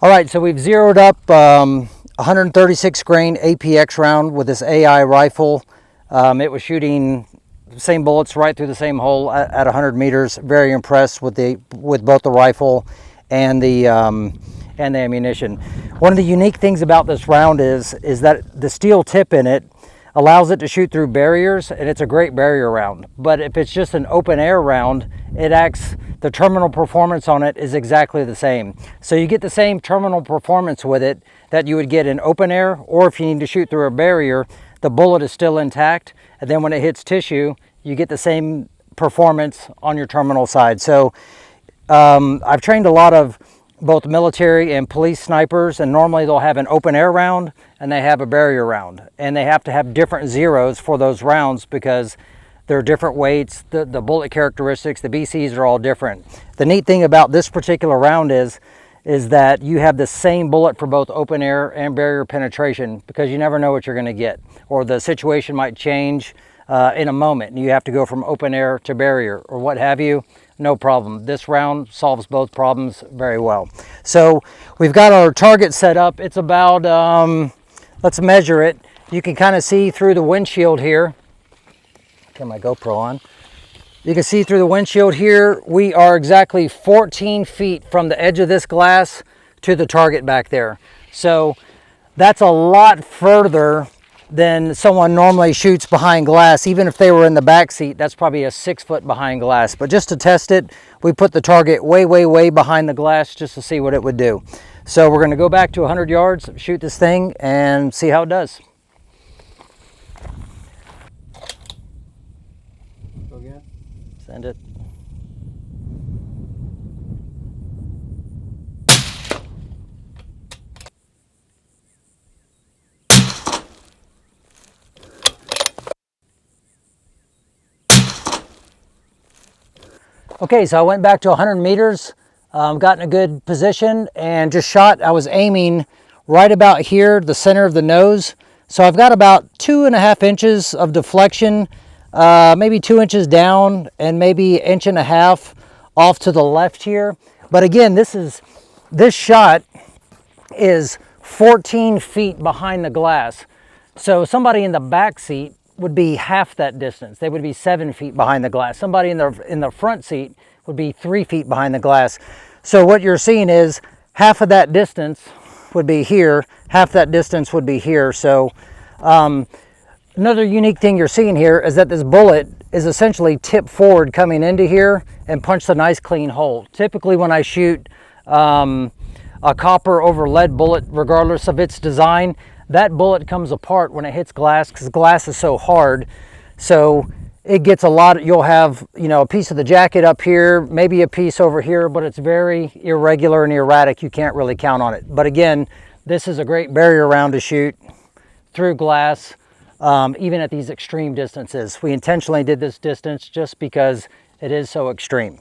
All right, so we've zeroed up 136 grain APX round with this AI rifle. It was shooting the same bullets right through the same hole at 100 meters. Very impressed with both the rifle and the ammunition. One of the unique things about this round is that the steel tip in it allows it to shoot through barriers, and it's a great barrier round. But if it's just an open air round, the terminal performance on it is exactly the same. So you get the same terminal performance with it that you would get in open air, or if you need to shoot through a barrier, the bullet is still intact, and then when it hits tissue, you get the same performance on your terminal side. So I've trained a lot of both military and police snipers, and normally they'll have an open air round and they have a barrier round, and they have to have different zeros for those rounds because they're different weights, the bullet characteristics, the BCs are all different. The neat thing about this particular round is that you have the same bullet for both open air and barrier penetration, because you never know what you're going to get, or the situation might change in a moment and you have to go from open air to barrier or what have you. No problem. This round solves both problems very well. So we've got our target set up. It's about, let's measure it. You can kind of see through the windshield here. Turn my GoPro on. You can see through the windshield here. We are exactly 14 feet from the edge of this glass to the target back there. So that's a lot further than someone normally shoots behind glass. Even if they were in the back seat, that's probably a 6 foot behind glass. But just to test it, we put the target way behind the glass just to see what it would do. So we're going to go back to 100 yards, shoot this thing, and see how it does. Go again. Send it. Okay, so I went back to 100 meters, got in a good position and just shot. I was aiming right about here, the center of the nose. So I've got about 2.5 inches of deflection, maybe 2 inches down and maybe 1.5 inches off to the left here. But again, this shot is 14 feet behind the glass. So somebody in the back seat would be half that distance. They would be 7 feet behind the glass. Somebody in the front seat would be 3 feet behind the glass. So what you're seeing is half of that distance would be here, half that distance would be here. So another unique thing you're seeing here is that this bullet is essentially tipped forward coming into here and punched a nice clean hole. Typically when I shoot a copper over lead bullet, regardless of its design, that bullet comes apart when it hits glass because glass is so hard. So it gets a lot, you'll have, a piece of the jacket up here, maybe a piece over here, but it's very irregular and erratic. You can't really count on it. But again, this is a great barrier round to shoot through glass, even at these extreme distances. We intentionally did this distance just because it is so extreme.